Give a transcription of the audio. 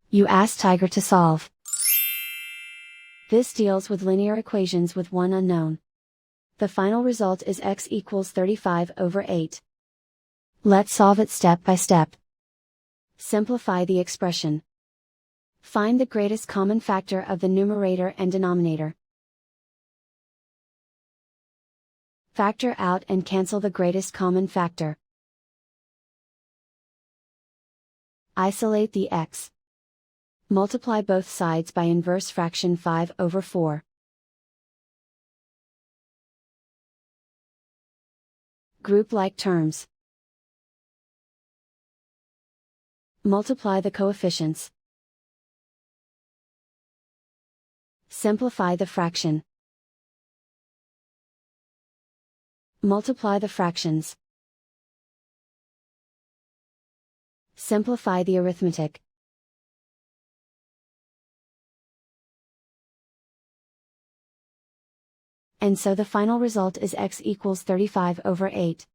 You ask Tiger to solve. This deals with linear equations with one unknown. The final result is x equals 35/8. Let's solve it step by step. Simplify the expression. Find the greatest common factor of the numerator and denominator. Factor out and cancel the greatest common factor. Isolate the x. Multiply both sides by inverse fraction 5/4. Group like terms. Multiply the coefficients. Simplify the fraction. Multiply the fractions. Simplify the arithmetic. And so the final result is x equals 35/8.